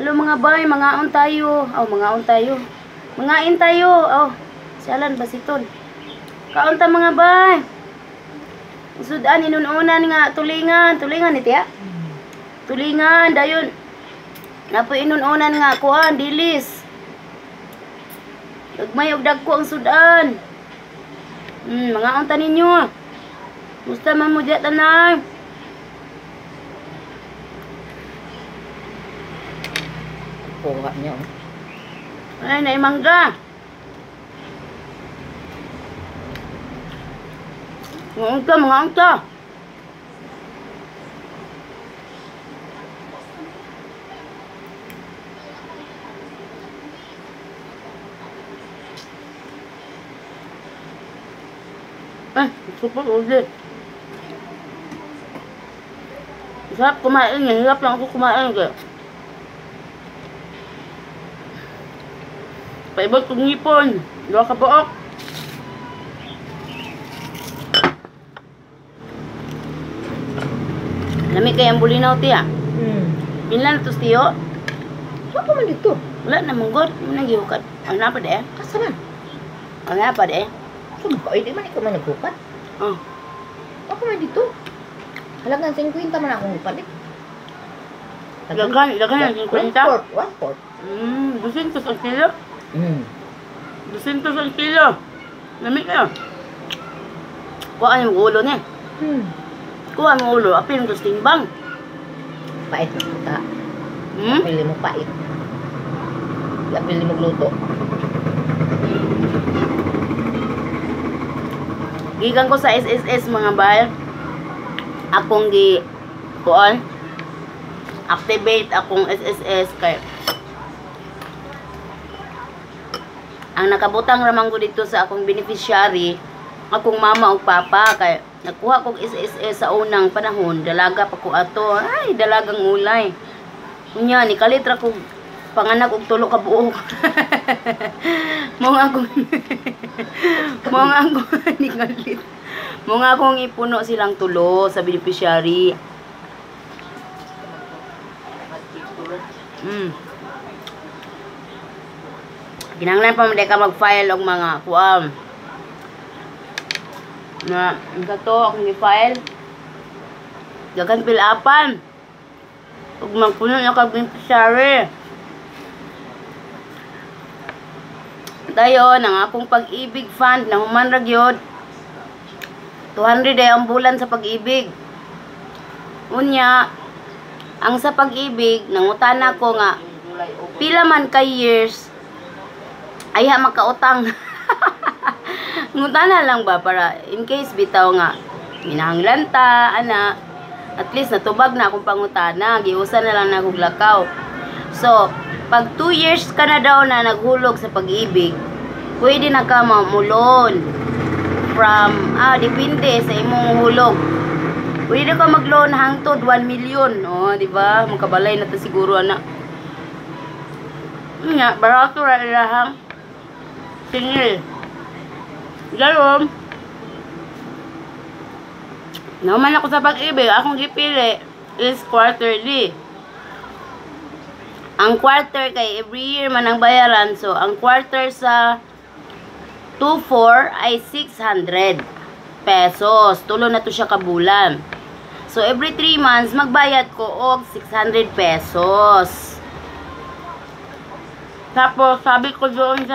Hello mga bay, mangaon tayo. Oh, mangaon tayo. Mangain tayo. Oh, salan basiton. Kaon ta mga bay. Sudan inununan nga tulingan ni tiya. Tulingan dayon. Napo inununan nga kuan dilis. Ugmay og dagko ang sudan. Mangaon ta ninyo. Musta man mo diya tanan? Kuha niya. Ay, naimangga. Mga angka. Super ulit. Sarap kumain. Hirap lang ako kumain. Paibot kong ngipon. Dua ka buok. Lami kayang bulinaw tiya. Pinlan na to tiyo. Saan pa man dito? Wala na manggod. Muna gihukat. Ano pa de? Kasaman? Ano pa de? Saan pa? Di man ikaw man naghukat? Oh. Saan pa man dito? Halagang 50 man akong hukat eh. Dagan yung 50? 1/4. 200 ang kilo? 200 ang kilo. Lami kayo. Kuha yung ulo niya. Kuha yung ulo. Apin yung timbang. Pait na puta. Pili mo pait. Pili mo gluto. Gikan ko sa SSS mga bayar. Akong kuan activate akong SSS kay ang nakabutang ramang ko dito sa akong beneficiary akong mama ug papa kay nakuha kog SSS sa unang panahon dalaga pa ko ato ay dalagang ulay unya ni kalitra ko panganak og tulo ka buok mga akong ni kalit mga akong ipuno silang tulo sa beneficiary. Kinahanglan pa man ka mag-file og mga kuam. Na to akong i-file. Dagan fill-upan. Ug magpuno na kag beneficiary. Dayon ang akong pag-ibig fund na human ra gyud. 200 ay ang bulan sa pag-ibig. Unya, ang sa pag-ibig, nangutana ko nga, pila man ka years, ay makautang. Ngutana lang ba, para in case bitaw nga, minahanglan ta, ana, at least natubag na akong pangutana, giusan na lang na akong lakaw. So, pag 2 years ka na daw na naghulog sa pag-ibig, pwede na ka mamulon. From, depende sa imong hulog. Pwede ka mag-loan hangtod 1 million. O, di ba? Magkabalay na to siguro, anak. Nga, barato ra ilahang singil. Galom. Naman ako sa pag-ibig, akong gipili is quarterly. Ang quarter kay every year man ang bayaran. So, ang quarter sa 2-4 ay 600 pesos. Tulo na to siya kabulan. So, every 3 months, magbayad ko og 600 pesos. Tapos, sabi ko doon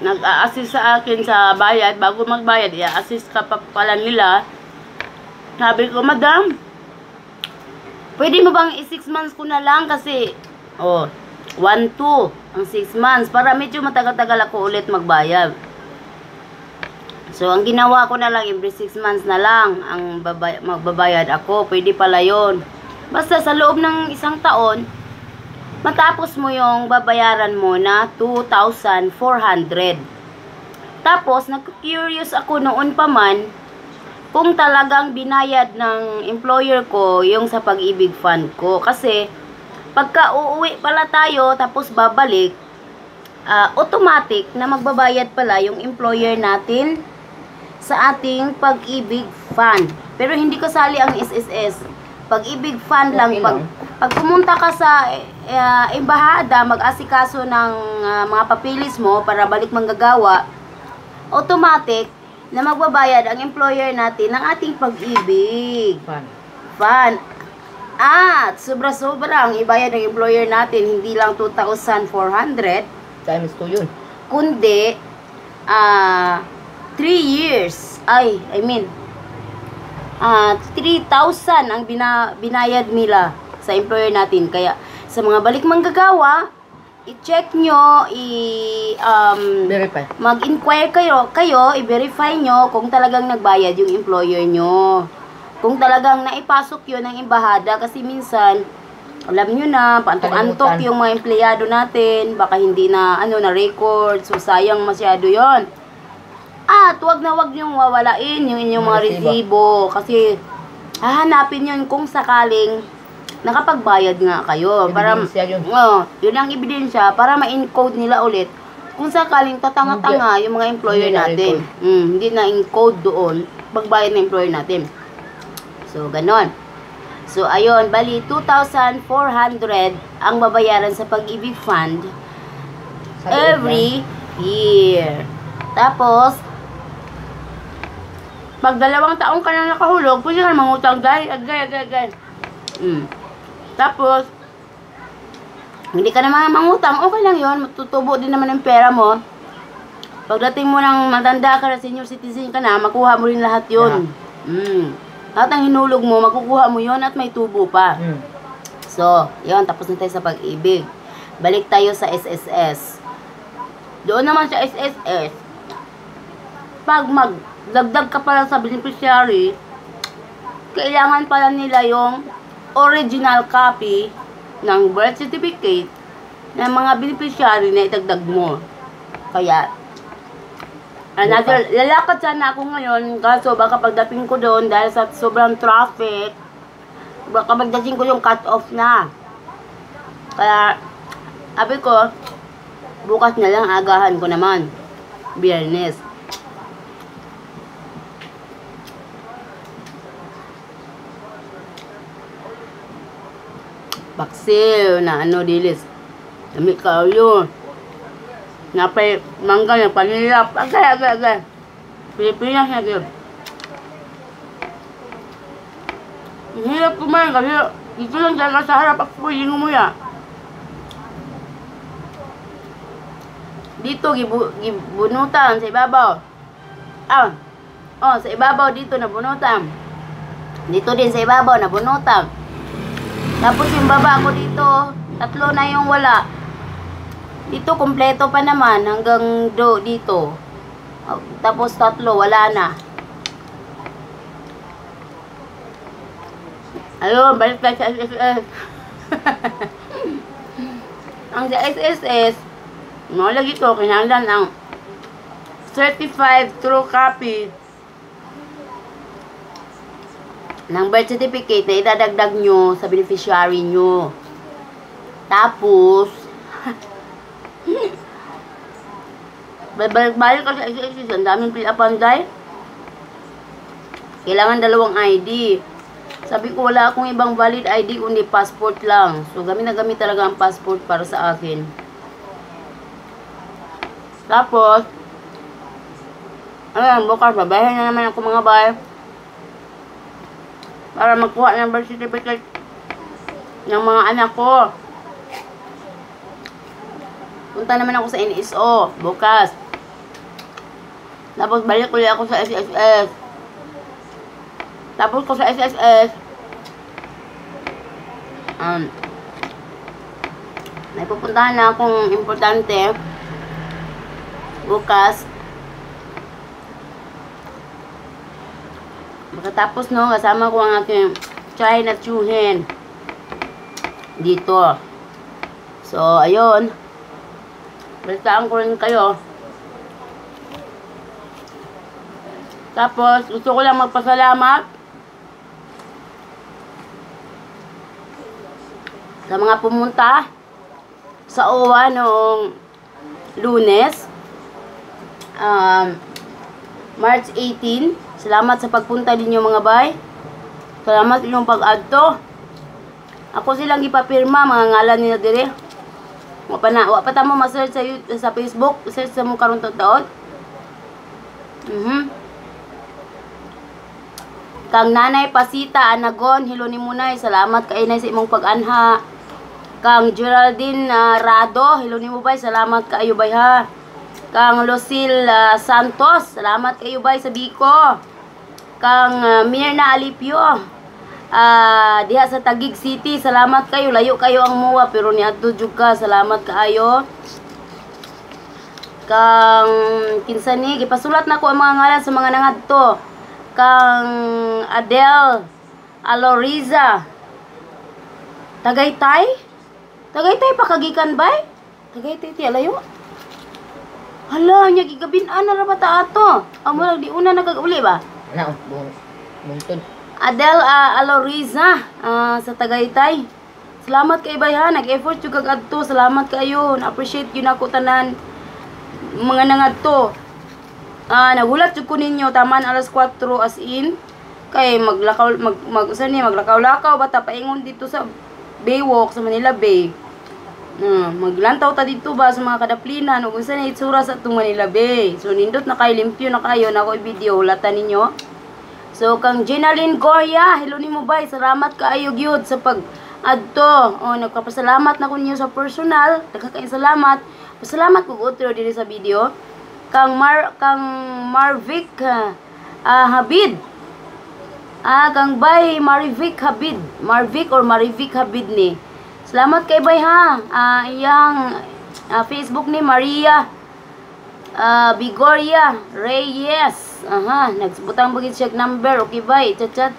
nag-a-assist sa akin sa bayad, bago magbayad, i-assist ka pa pala nila. Sabi ko, madam, pwede mo bang i-6 months ko na lang kasi, 1-2 ang 6 months para medyo matagal-tagal ako ulit magbayad. So, ang ginawa ko na lang, every 6 months na lang ang magbabayad ako. Pwede pala yun. Basta sa loob ng 1 taon, matapos mo yung babayaran mo na 2,400. Tapos, nag-curious ako noon pa man kung talagang binayad ng employer ko yung sa pag-ibig fund ko. Kasi, pagka uuwi pala tayo, tapos babalik, automatic na magbabayad pala yung employer natin sa ating pag-ibig fund. Pero hindi kasali ang SSS. Pag-ibig fund lang. Okay Pag, lang. pag pumunta ka sa embahada, mag-asikaso ng mga papilis mo para balik manggagawa, automatic na magbabayad ang employer natin ng ating pag-ibig Fan. fund. At sobra-sobra ang ibayad ng employer natin, hindi lang 2,400, Times 2 yun. kundi 3 years. 3,000 ang binayad nila sa employer natin. Kaya sa mga balik manggagawa, i-check nyo, Verify. mag-inquire kayo, i-verify nyo kung talagang nagbayad yung employer nyo. Kung talagang naipasok yun ng embahada, kasi minsan, alam nyo na, paantok-antok Kalimutan. yung mga empleyado natin, baka hindi na, na-record, so sayang masyado yon. At wag nyong wawalain yung inyong mga resibo, kasi hahanapin yun kung sakaling nakapagbayad nga kayo. Ebidensya yun. Yun ang ebidensya, para ma-encode nila ulit kung sakaling tatanga-tanga yung mga employer Hindi natin. Hindi na encode doon, pagbayad ng employer natin. So, ganon. So, ayun, bali, 2,400 ang babayaran sa pag-ibig fund Sa loob every year. Tapos, pag 2 taong ka na nakahulog, pwede ka na mangutang, agay. Tapos, hindi ka naman mangutang, okay lang yun, matutubo din naman ang pera mo. Pagdating mo ng matanda ka na, senior citizen ka na, makuha mo rin lahat yun. Lahat ang hinulog mo, makukuha mo yon at may tubo pa. So, yun, tapos na tayo sa pag-ibig. Balik tayo sa SSS. Doon naman sa SSS, pag magdagdag ka pala sa beneficiary, kailangan pala nila yung original copy ng birth certificate ng mga beneficiary na itagdag mo. Kaya, lalakad sana ako ngayon, kaso baka pagdating ko doon dahil sa sobrang traffic, baka pagdating ko yung cut off na. Kaya, sabi ko, bukas na lang agahan ko naman. Biyernes. Baksil na dilis. Dami kayo. Napay mangga na panilap. Agay. Pilipinas na yun. Ang hirap kumain kasi dito lang talaga sa harap ako pwedeng umuya. Dito, gibunutan sa ibabaw. Sa ibabaw dito nabunutan. Dito din sa ibabaw nabunutan. Tapos yung baba ko dito, 3 na yung wala. Dito, kompleto pa naman hanggang dito. Tapos 3, wala na. Ayun, balik tayo sa SSS. Ang sa SSS, lagi ko, kinahanglan ang certified true copy ng birth certificate na idadagdag nyo sa beneficiary nyo. Tapos, balik ka sa SSS, ang daming pila-upan dahil. Kailangan 2 ID. Sabi ko, wala akong ibang valid ID kundi passport lang. So, gamit na gamit talaga ang passport para sa akin. Tapos, bukas, babayaran na naman ako mga bay. Para magkuha ng birth certificate ng mga anak ko. Punta naman ako sa NSO bukas. Tapos balik ulit ako sa SSS. Tapos ko sa SSS, may pupuntahan na akong importante bukas. Pagkatapos kasama ko ang aking China tsuhin dito. So, ayun. Balitaan ko rin kayo. Tapos, gusto ko lang magpasalamat sa mga pumunta sa OWA noong Lunes, March 18. Salamat sa pagpunta ninyo mga bay. Salamat inyong pag-adto. Ako silang ipapirma, mga ngalan nila dire. Wa pa ta mo ma-search sa Facebook, search sa mo karon taon. Kang Nanay Pasita Anagon, hello ni Munay, salamat kay Inay sa imong pag-anha. Kang Geraldine Rado, hello ni mo bay, salamat kaayo bay ha. Kang Lucille Santos, salamat kayo bay sa Biko. Kang Mirna Alipio, diha sa Taguig City, salamat kayo, layo kayo ang muwa pero niadto jud ka, salamat kaayo. Kang kinsa ni gipasulat nako ang mga ngalan sa mga nangadto. Kang Adele Aloriza, Tagaytay pa kagikan bay? Tagaytay ti alayo. Hala, nya gigabin-an na ra ba ta ato? Amo lang di una nagag-uli ba? Na, bungtod. Adele Aloriza sa Tagaytay. Salamat kay bay ha, nag-effort jud kag adto. Salamat kayo. Na-appreciate yun ako tanan mga nangadto. Nagulat jud ko ninyo taman alas 4 as in kay maglakaw-lakaw bata paingon dito sa Baywalk sa Manila Bay. Maglantaw ta dito ba sa mga kadaplinan ug unsa na itsura sa atong Manila Bay. So nindot na kayo, limpyo na kayo na ako i-video lata ninyo. So kang Jenaline Goya, hello nimo bay, salamat kaayo gyud sa pag adto. Nagpapasalamat na ko ninyo sa personal, daghan salamat. Pasalamat kog otro diri sa video. Kang Marvic Habib. Kang bay Marvic Habib. Marvic or Marivic Habib ni. Salamat kay bay ha. Iyang Facebook ni Maria Bigoria Reyes. Nagsbutang bagid siya number. Okay bay, chat.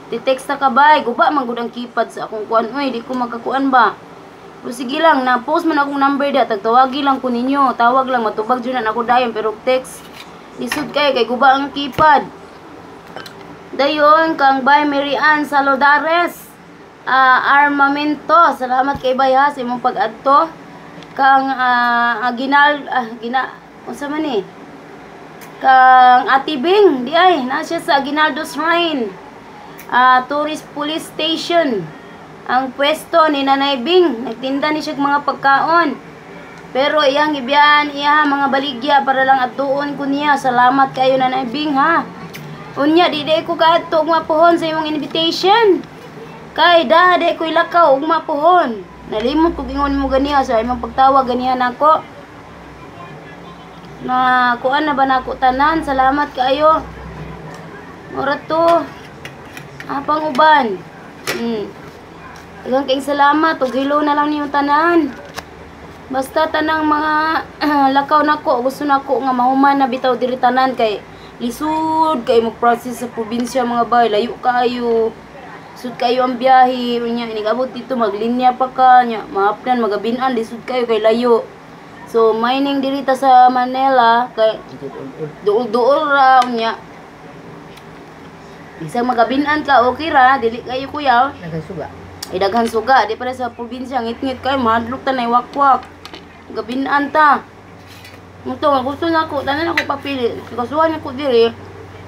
Ti-text ta ka bay. Guba man gud ang keypad sa akong kuan. Uy, di ko magkakuan ba. Pero sige lang, na-post man akong number da, tagtawagi lang ko ninyo. Tawag lang, matubag dyan na ako dayon, pero text. Lisod kayo, kay guba ang keypad. Dayon, kang bay Mary Ann Salodares. Armamento, salamat kay bay ha, sa imong pag-adto. Kang unsa man ni? Kang Ate Bing, di ay, nasa sa Aguinaldo Shrine. Tourist Police Station. Ang pwesto ni Nanay Bing, nagtinda ni siya mga pagkaon. Pero iyang gibiyan iya mga baligya para lang adtuon ko niya. Salamat kayo Nanay Bing ha. Unya di ko kaadto og mapuhon sa imong invitation. Kay di ko ilakaw og mapuhon. Nalimot ko gingon mo ganiha sa imong pagtawag ganiha nako. Na kuan na ba nako tanan? Salamat kayo. Ora to. Apang uban. Daghang kayong salamat ug hello na lang niyo tanan. Basta tanang mga lakaw nako, gusto nako nga mahuman na bitaw diri tanan kay lisod kay mo process sa probinsya mga bay, layo kayo. Lisod kayo ang biyahe, unya inigabot dito maglinya pa ka nya, maaplan magabin-an lisod kayo kay layo. So mining diri ta sa Manila kay duol-duol ra unya. Isang magabin-an ka okay ra, dili kayo kuya. Nagasuga. Daghan suga, di pala sa probinsya, ngit-ngit kayo, mahadlok ta na wakwak. Gabinan ta. Ito, gusto na ako, tanan ako papili. Kasuhan ako diri.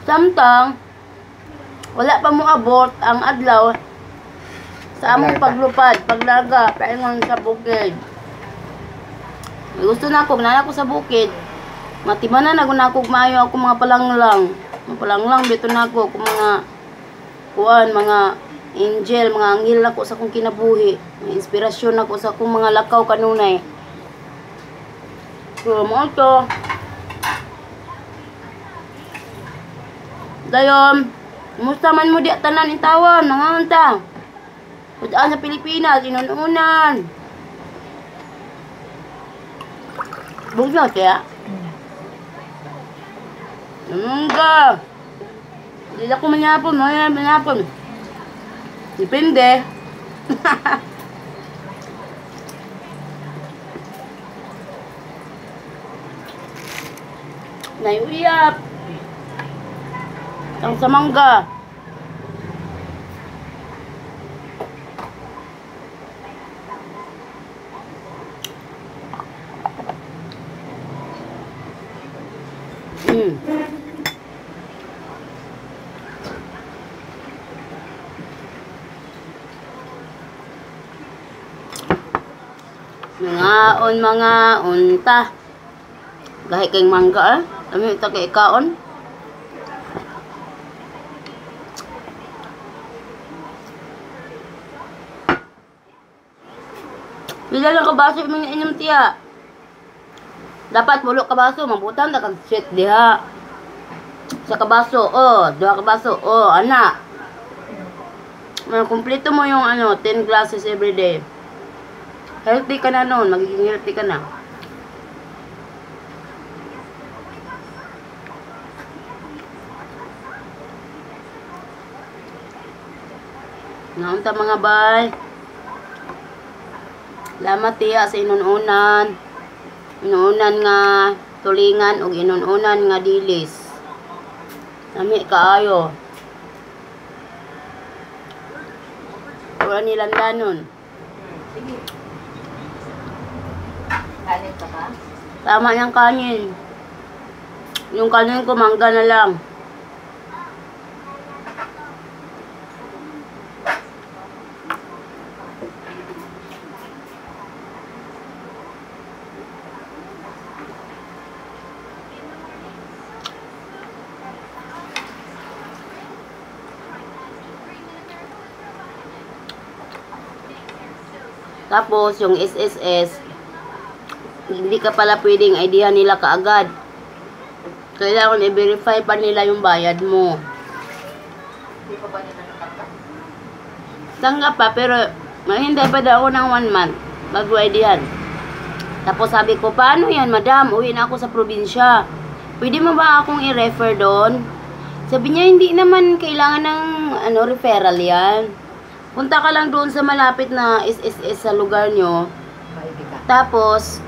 Samtang, wala pa mo abot ang adlaw sa among paglupad, paglaga, paingon sa bukid. Gusto na ako, nana ko sa bukid. Matimanan na ako maayo ako mga palanglang. Mga palanglang, bito na ako, mga kuan, mga angel, mga anghel ako sa akong kinabuhi. May inspirasyon ako sa akong mga lakaw kanunay. So, mo ito. Dayon, musta man mo di tanan intawan, nangaon ta. Pudaan sa Pilipinas, inununan. Bugnaw kaya? Nungga. Hindi ako manyapon. Depende. Nayuyap. Ang sa mangga. Mga unta. Gahi kayong mangga Ami ita kay kaon. Bila lang kabaso yung inyong tiya. Dapat mulok kabaso, mabutan na kag shit diha. Sa kabaso, duha kabaso, ana. Kumpleto mo yung 10 glasses every day. Healthy ka na noon, magiging healthy ka na. Naunta mga bay. Salamat tiya sa inununan. Inuunan nga tulingan o inuunan nga dilis. Nami kaayo. Wala nilang danon. Sige. Kanin ka ba? Tama yung kanin. Yung kanin ko mangga na lang. Tapos, yung SSS, hindi ka pala pwedeng idea nila kaagad. Kailangan i-verify pa nila yung bayad mo. Hindi pa ba nila natanggap? Tanggap pa, pero mahintay pa daw ako ng 1 month bago idehan. Tapos sabi ko, paano yan, madam? Uwi na ako sa probinsya. Pwede mo ba akong i-refer doon? Sabi niya, hindi naman kailangan ng referral yan. Punta ka lang doon sa malapit na SSS sa lugar nyo. Maigi ka. Tapos,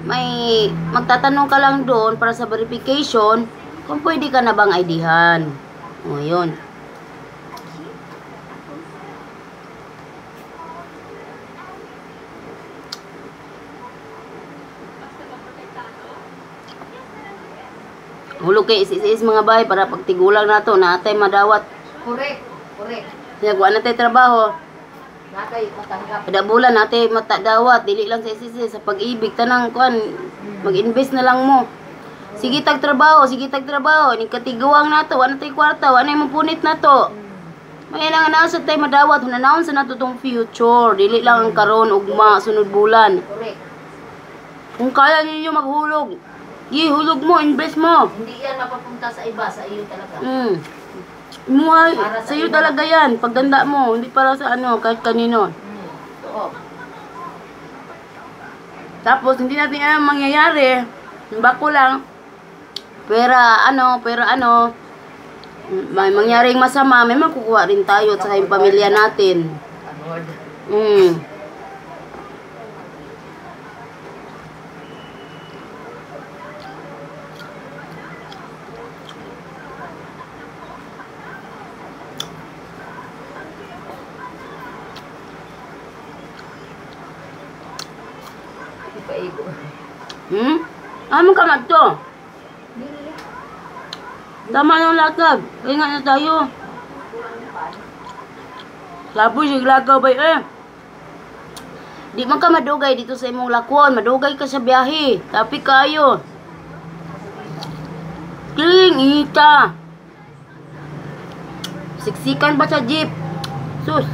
may magtatanong ka lang doon para sa verification kung pwede ka na bang IDhan. O, yun. Hulog kay SSS mga bay para pagtigulang na to, natay madawat. Correct. Nagawa na tayo trabaho. Nakay matanggap. Kada bulan natin matadawat, dili lang sa SSS, sa pag-ibig, tanang kuan, mag-invest na lang mo. Sige tag trabaho, ni katiguang nato, wala tay kwarta, wala imong punit nato. May nang nasa tay madawat, hunanaon sa nato tong future, dili lang ang karon ugma sunod bulan. Correct. Kung kaya ninyo maghulog, hulog mo, invest mo. Hindi yan mapapunta sa iba, sa iyo talaga. Muhay, Para sa sa'yo iba. talaga yan, pagdanda mo, hindi para sa kahit kanino. Oo. Tapos, hindi natin alam mangyayari. Bako lang. Pero may mangyaring masama, may makukuha rin tayo sa yung pamilya natin. Lord. Ipaigo. Ano ka to? Tama yung latag. Ingat na tayo. Laboy yung lagaw ba Di man ka madugay dito sa imong lakwon. Madugay ka sa biyahe. Tapi kayo. Kling, ita. Siksikan ba sa jeep? Sus.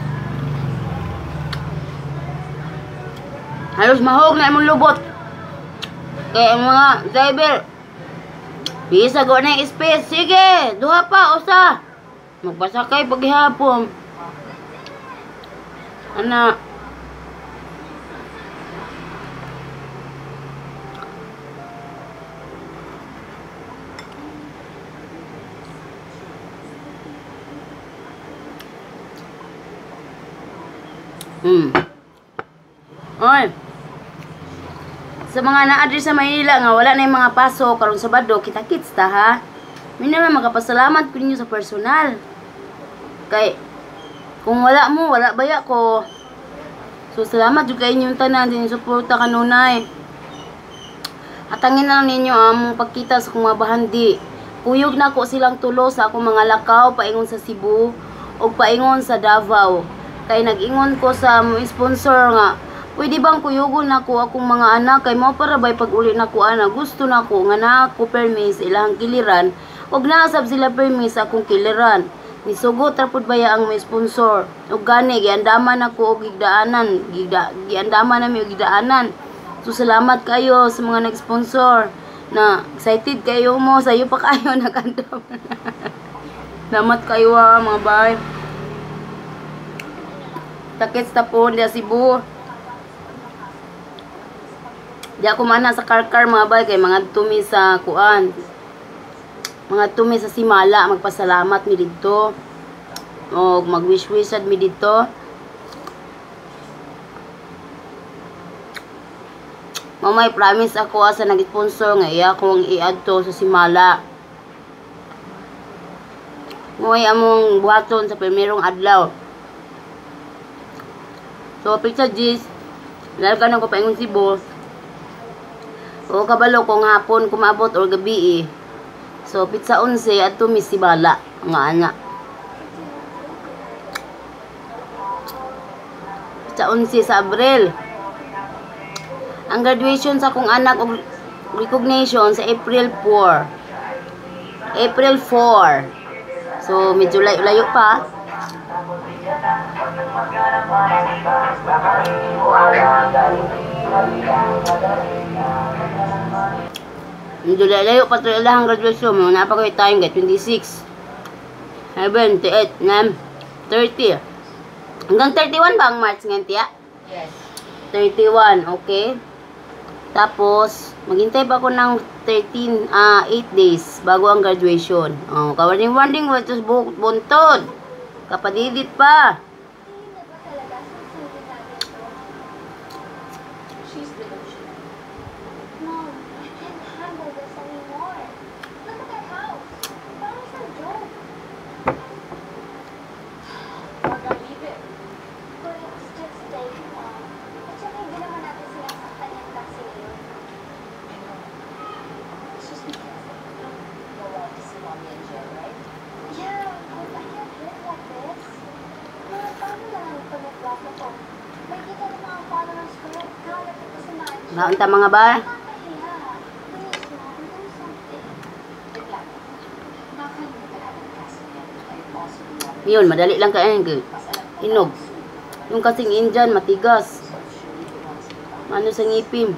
Halos mahog na imong lubot. Kaya mga driver, bisa go na yung space. Sige, duha pa, usa. Magpasakay paghihapon. Ana. Oy. Sa mga naa-address sa Maynila nga wala na yung mga pasok karon Sabado, kita-kits ta ha. May naman magapasalamat ko ninyo sa personal. Kay kung wala mo, wala baya ko. So salamat jud kay inyong tanan din suporta kanunay. Atangin na lang ninyo among pagkita sa akong mga bahandi. Kuyog na ko silang tulo sa akong mga lakaw paingon sa Cebu o paingon sa Davao. Kay nag-ingon ko sa sponsor nga Uy, di bang kuyugon nako akong mga anak kay mo para bay pag uli nako ana gusto nako nga nako permis ilang kiliran ug naasab sila permis sa akong kiliran. Nisugot ra pud baya ang may sponsor. Ug gani giandaman ako og gigdaanan, giandaman nami og gidaanan. So salamat kayo sa mga nag-sponsor. Na excited kayo mo sayo pa kayo nagandam. Salamat kayo mga bay. Takits tapon dia Cebu. Di ako mana sa karkar mga bay kay mga tumi sa kuan. Mga tumi sa Simala magpasalamat mi didto. O mag-wish-wishad mi didto. Mamay promise ako sa nag-sponsor nga iya akong i-adto sa Simala. Ngoy among buhaton sa primerong adlaw. So pizza G's. Lalkan ko paingon Cebu. O kabalo kung hapon kumabot or gabi eh. So pizza 11 at to Miss Sibala nga ana. Pizza 11 sa Abril. Ang graduation sa akong anak og recognition sa April 4. April 4. So medyo layo pa. Medyo layo pa ito ilang graduation mo. Napagay time kay 26 28 30 hanggang 31 ba ang March ngayon tiya? Yes. 31, okay. Tapos maghintay pa ako ng 8 days bago ang graduation. Oh, kawaring-waring watos buntod. Kapadidit pa. Naunta mga ba? Yun, madali lang kain. Inog. Yung kasing Indian, matigas. Ano sa ngipim.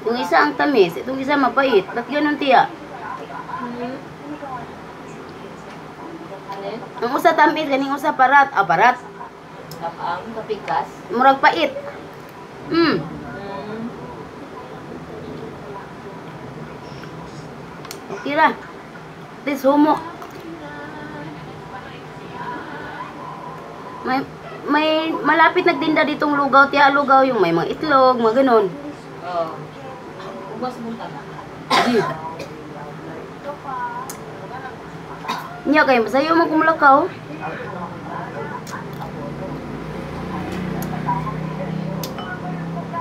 Yung isa ang tamis, itong isa mapait. Ba't ganun tiya? Ang usa tamis, ganing usa parat. Ah, parat. Ang kapikas. Murag pait. Okay ra. Tis humok. May malapit nagtinda ditong lugaw, tiya lugaw yung may mga itlog, mga ganun. Oh. Ubas mo ta. Nya kay masayo man kumulakaw.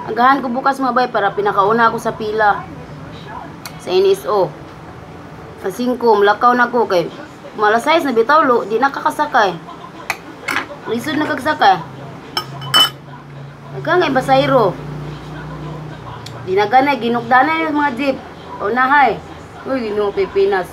Agahan ko bukas mga bay para pinakauna ako sa pila sa NSO. Sa 5 mulakaw na ko kay malas 6 na bitaw lo, di nakakasakay. Lisod na kagsakay. Nagkangay basayro. Di na ganay, ginukdanay yung mga jeep. Unahay. Uy, Ginoo Pipinas.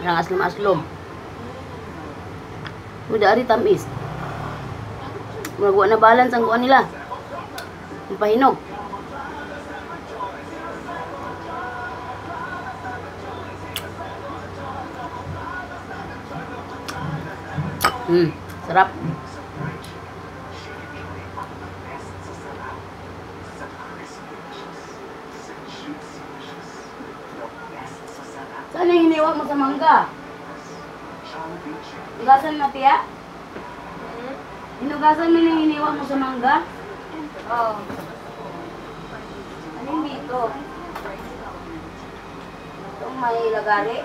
Parang aslom-aslom. Udah ari tamis. Magawa na balance ang kuan nila. Ang pahinog. Sarap. Saan yung hiniwa mo sa mangga? Hinugasan na, tiya? Hinugasan mo yung hiniwa mo sa mangga? Oo. Ano yung dito? Itong may lagari?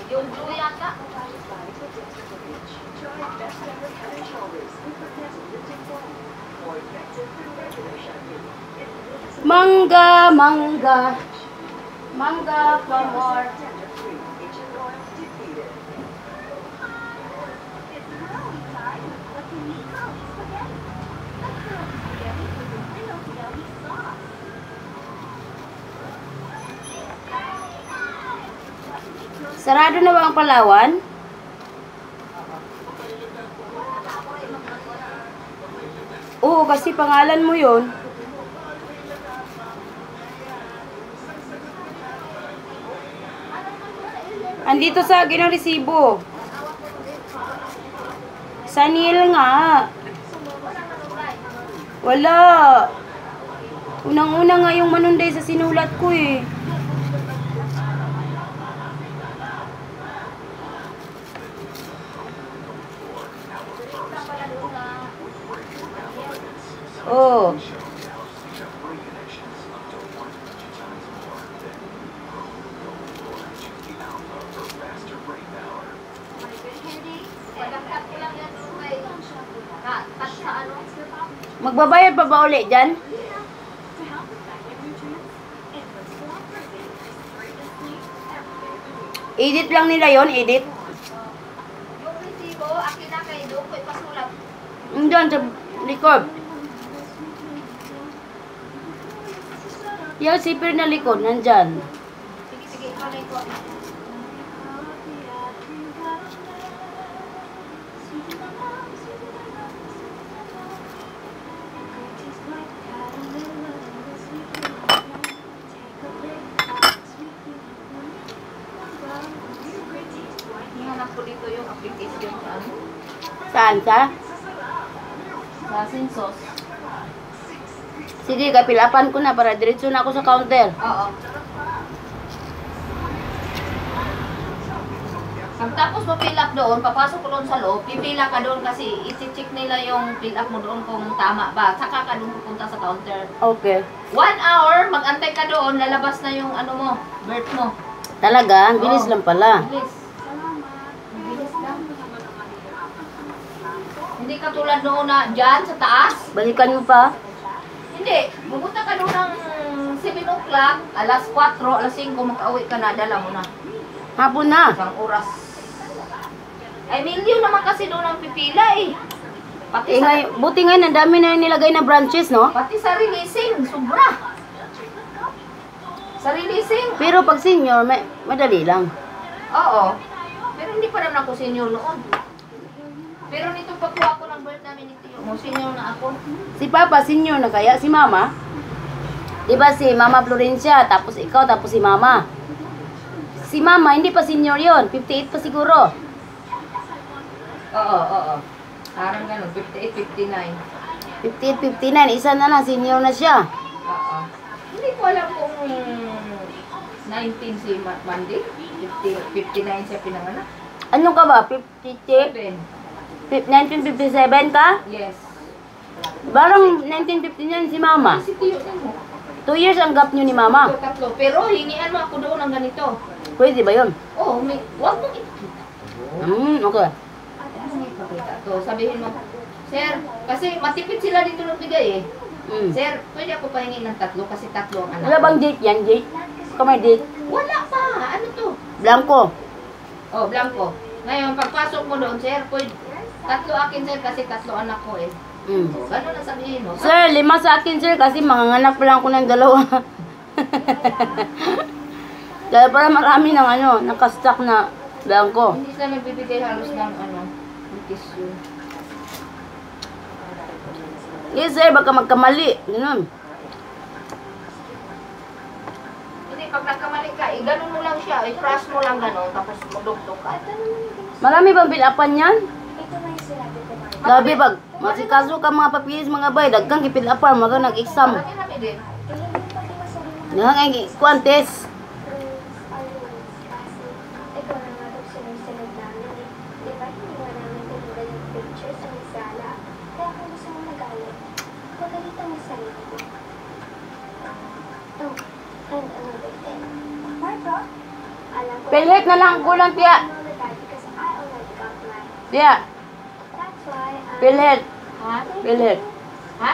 Yung blue yata. Mangga, mangga. Mangga for more. Sarado na ba ang Palawan? Oo, kasi pangalan mo yun. Andito sa akin ang resibo. Sa Neil nga. Wala. Unang-una nga yung Manunday sa sinulat ko eh. Oh. Magbabayad pa ba ulit dyan? Edit lang nila yon, edit. Yung resibo, akin na kayo doon ko ipasulat. Diyan sa likod. Yung zipper na likod, nandyan. Sige, sige, ikaw na ito. Hinanap ko dito yung application sa ano? Saan ka? Sa Sensos. Sige, kapilapan ko na para diretso na ako sa counter. Oo. Pagtapos mo fill up doon, papasok ko doon sa loob, pipila ka doon kasi i-check nila yung fill up mo doon kung tama ba. Saka ka doon pupunta sa counter. Okay. 1 hour, mag-antay ka doon, lalabas na yung ano mo, birth mo. Talaga, ang bilis Oo. lang pala. Bilis. Bilis lang. Hindi ka tulad noon na dyan sa taas. Balikan mo pa. Hindi. Pupunta ka doon ng 7 o'clock, alas 4, alas 5, makauwi ka na, dala mo na. Hapon na. Isang oras. Ay, milyon naman kasi doon ang pipila eh. Pati sa, Buti nga, ang dami na yung nilagay na branches, no? pati sa releasing, sobra. Sa releasing, Pero pag senior, madali lang. oo. Pero hindi pa naman ako senior noon. Pero nito pagkuha ko ng birth namin ni Tiyo mo, senior na ako. Si Papa, senior na kaya? Si Mama? Diba si Mama Florencia, tapos ikaw, tapos si Mama. Si Mama, hindi pa senior yon, 58 pa siguro. Oo, oo. Parang ganun, 58, 59. 58, 59, isa na lang, senior na siya. Oo. Hindi ko alam kung 19 si Mandy. 59 siya pinanganak. Ano ka ba? 50? 7. 1957 ka? Yes. Parang 1959 si Mama. Si Tiyo din mo. 2 years ang gap nyo ni Mama. Tatlo. Pero hingian mo ako doon ng ganito. Pwede ba yun? Oo, may, wag mong ipakita. Okay. Ano may ipakita to? Sabihin mo, Sir, kasi matipid sila dito ng bigay eh. Sir, pwede ako pahingi ng 3 kasi 3 ang anak. Wala bang date yan, date? Kamay date? Wala pa. Ano to? Blanco. Oh, blanco. Ngayon, pagpasok mo doon, Sir, pwede, 3 akin, Sir, kasi 3 anak ko eh. Gano'n na sabihin mo. Sir, 5 sa akin, sir, kasi manganganak pa lang ako ng 2. Dahil para marami ng nakastock na blanco. Hindi sila nagbibigay halos ng ng tissue. Yes, sir, baka magkamali. Ganun. Hindi, pag nagkamali ka, ganun mo lang siya, i-crush mo lang ganun, tapos magdugtog ka. Marami bang bilapan yan? Ito na yung sinabi ko, ma'am. Labi bag, masikaso ka mga papilis mga bay, dagkang kipilapan, mga nag-exam. Marami din. Ilan yung pati masabi mo? Nangangay, kuantes. Rules are rules. Kasi ikaw na nga daw sinusunod namin eh. Di ba hindi nga namin tinignan yung picture sa may sala? Kaya kung gusto mo magalit, pagalitan mo sa sarili mo. Oh, and another thing. Marco, alam ko. Pilit na lang kulang, tiya. Because I already got mine. Tiya, That's why I'm... pilit, Ha? pilit. Ha?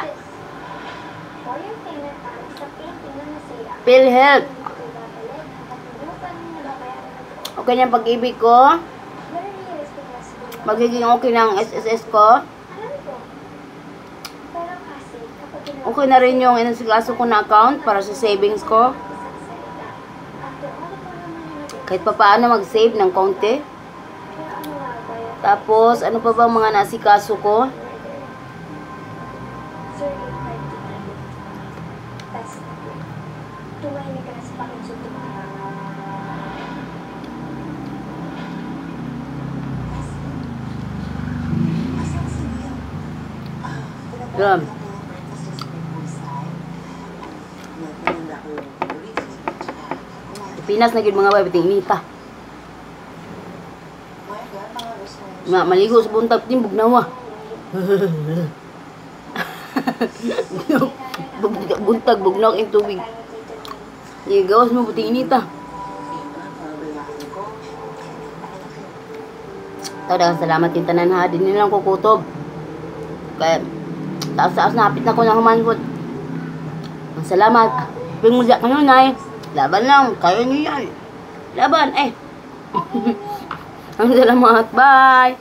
For your payment para sa painting na nasira. Pilhelp. Hindi ko babalik at hindi mo pa rin nababayaran ng buo. Okay na pag-ibig ko. Nare-realize ko na siguro. Magiging okay ng SSS ko. Alam ko. Pero kasi kapag ginawa Okay na rin yung inasikaso ko na account para sa savings ko. isang salita, after all ito naman yung naging. Kahit pa paano mag-save ng konti. Pero ano nga ba yun? Tapos, ano pa bang mga nasikaso ko? Sir, yung card to me. Best of luck. Tumahimik ka na sa pakinsugod mo. Ram. Pinas na gid mga bay, biting inita. Maligo sa buntag, timbog nawa. Buntag, bugnaw yung tubig. Gawas mo, biting inita. Daghang salamat yung tanan ha. Di nilang kukutob. Kaya, taas-taas na, hapit na ko ng humangot. Ang salamat. Ping mo dyan kayo, nay. Laban lang, kayo niyo yan. Laban, eh. Ang salamat, bye.